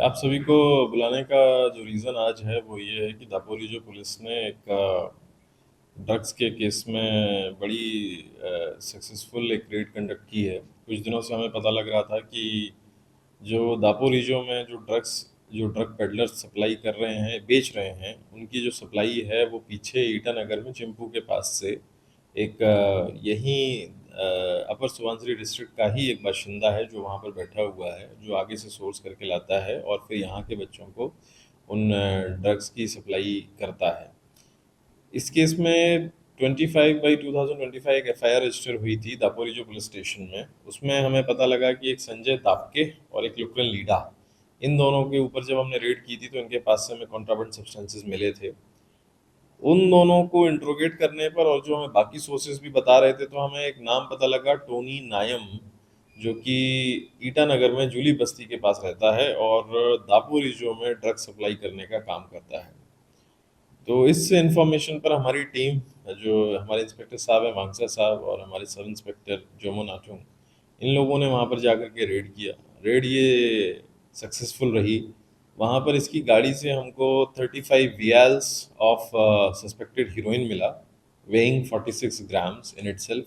आप सभी को बुलाने का जो रीज़न आज है वो ये है कि दापोली जो पुलिस ने एक ड्रग्स के केस में बड़ी सक्सेसफुल एक रेड कंडक्ट की है। कुछ दिनों से हमें पता लग रहा था कि जो दापोरिजो में जो ड्रग पेडलर्स सप्लाई कर रहे हैं, बेच रहे हैं, उनकी जो सप्लाई है वो पीछे ईटानगर में चिंपू के पास से एक यहीं अपर सुबनसिरी डिस्ट्रिक्ट का ही एक बाशिंदा है जो वहाँ पर बैठा हुआ है, जो आगे से सोर्स करके लाता है और फिर यहाँ के बच्चों को उन ड्रग्स की सप्लाई करता है। इस केस में 25/2025 एक एफआईआर रजिस्टर हुई थी दापोरिजो पुलिस स्टेशन में। उसमें हमें पता लगा कि एक संजय तापके और एक लुकरन लीडा, इन दोनों के ऊपर जब हमने रेड की थी तो इनके पास से हमें कॉन्ट्राबेंड सब्सटेंसेस मिले थे। उन दोनों को इंट्रोगेट करने पर और जो हमें बाकी सोर्सेज भी बता रहे थे, तो हमें एक नाम पता लगा, टोनी नायम, जो कि ईटानगर में जूली बस्ती के पास रहता है और दापोरिजो में ड्रग सप्लाई करने का काम करता है। तो इस इंफॉर्मेशन पर हमारी टीम, जो हमारे इंस्पेक्टर साहब हैं मांगसा साहब और हमारे सब इंस्पेक्टर जोमो नाचुंग, इन लोगों ने वहाँ पर जाकर के रेड किया। रेड ये सक्सेसफुल रही। वहाँ पर इसकी गाड़ी से हमको 35 वियाल्स ऑफ सस्पेक्टेड हीरोइन मिला, वेइंग 46 ग्राम्स इन इटसेल्फ।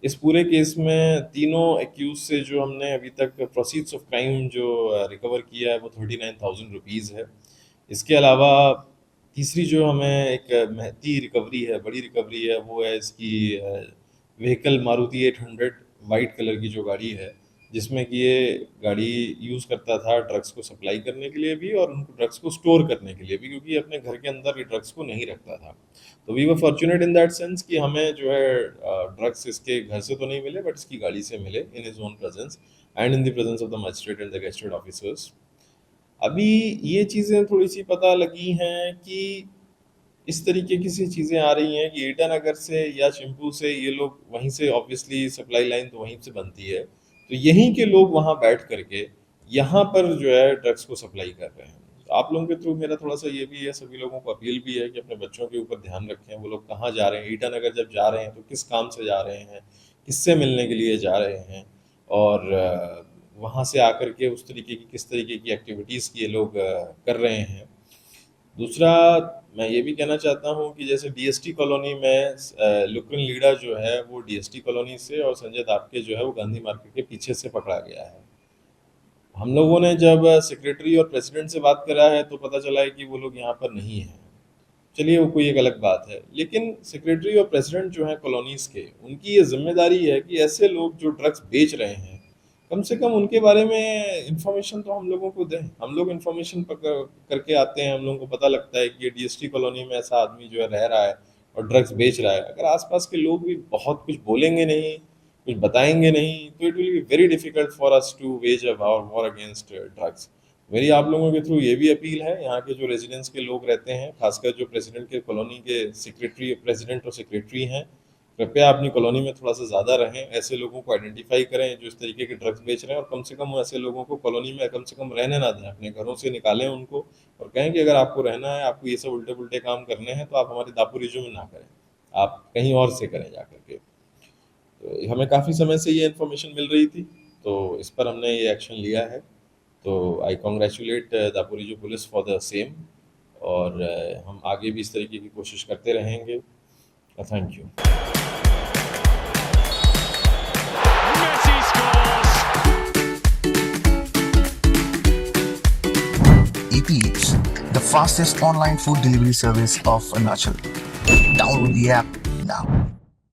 इस पूरे केस में तीनों एक्यूज से जो हमने अभी तक प्रोसीड्स ऑफ क्राइम जो रिकवर किया है वो 39,000 रुपीज़ है। इसके अलावा तीसरी जो हमें एक महती रिकवरी है, बड़ी रिकवरी है, वो है इसकी व्हीकल मारुति 800 वाइट कलर की जो गाड़ी है, जिसमें कि ये गाड़ी यूज़ करता था ड्रग्स को सप्लाई करने के लिए भी और उनको ड्रग्स को स्टोर करने के लिए भी, क्योंकि अपने घर के अंदर ये ड्रग्स को नहीं रखता था। तो we were fortunate in that sense कि हमें जो है ड्रग्स इसके घर से तो नहीं मिले बट इसकी गाड़ी से मिले, in his own presence and in the presence of the magistrate and the gazetted officers. अभी ये चीज़ें थोड़ी सी पता लगी हैं कि इस तरीके की सी चीज़ें आ रही हैं कि ईटानगर से या चिंपू से ये लोग, वहीं से ऑब्वियसली सप्लाई लाइन तो वहीं से बनती है, तो यहीं के लोग वहाँ बैठ करके यहाँ पर जो है ड्रग्स को सप्लाई कर रहे हैं। तो आप लोगों के थ्रू मेरा थोड़ा सा ये भी है, सभी लोगों को अपील भी है कि अपने बच्चों के ऊपर ध्यान रखें। वो लोग कहाँ जा रहे हैं, ईटानगर जब जा रहे हैं तो किस काम से जा रहे हैं, किससे मिलने के लिए जा रहे हैं, और वहाँ से आकर के उस तरीके की किस तरीके की एक्टिविटीज़ ये लोग कर रहे हैं। दूसरा, मैं ये भी कहना चाहता हूँ कि जैसे डीएसटी कॉलोनी में लुकरन लीडा जो है वो डीएसटी कॉलोनी से और संजय तापके जो है वो गांधी मार्केट के पीछे से पकड़ा गया है। हम लोगों ने जब सेक्रेटरी और प्रेसिडेंट से बात करा है तो पता चला है कि वो लोग यहाँ पर नहीं हैं। चलिए वो कोई एक अलग बात है, लेकिन सेक्रेटरी और प्रेसिडेंट जो हैं कॉलोनीज़ के, उनकी ये जिम्मेदारी है कि ऐसे लोग जो ड्रग्स बेच रहे हैं, कम से कम उनके बारे में इंफॉर्मेशन तो हम लोगों को दें। हम लोग इंफॉर्मेशन करके आते हैं, हम लोगों को पता लगता है कि ये डीएसटी कॉलोनी में ऐसा आदमी जो है रह रहा है और ड्रग्स बेच रहा है। अगर आसपास के लोग भी बहुत कुछ बोलेंगे नहीं, कुछ बताएंगे नहीं, तो it will be very difficult for us to wage a war against drugs. मेरी आप लोगों के थ्रू ये भी अपील है, यहाँ के जो रेजिडेंट्स के लोग रहते हैं, खासकर जो प्रेसिडेंट के कॉलोनी के सेक्रेटरी, प्रेसिडेंट और सेक्रेटरी हैं, कृपया अपनी कॉलोनी में थोड़ा सा ज़्यादा रहें, ऐसे लोगों को आइडेंटिफाई करें जो इस तरीके के ड्रग्स बेच रहे हैं, और कम से कम ऐसे लोगों को कॉलोनी में कम से कम रहने ना दें, अपने घरों से निकालें उनको और कहें कि अगर आपको रहना है, आपको ये सब उल्टे पुल्टे काम करने हैं, तो आप हमारे दापोरिजो में ना करें, आप कहीं और से करें जा करके। तो हमें काफ़ी समय से ये इन्फॉर्मेशन मिल रही थी, तो इस पर हमने ये एक्शन लिया है। तो I congratulate Daporijo police for the same, और हम आगे भी इस तरीके की कोशिश करते रहेंगे। Thank you. Messi scores! Eat Eats, the fastest online food delivery service of Arunachal. Download the app now.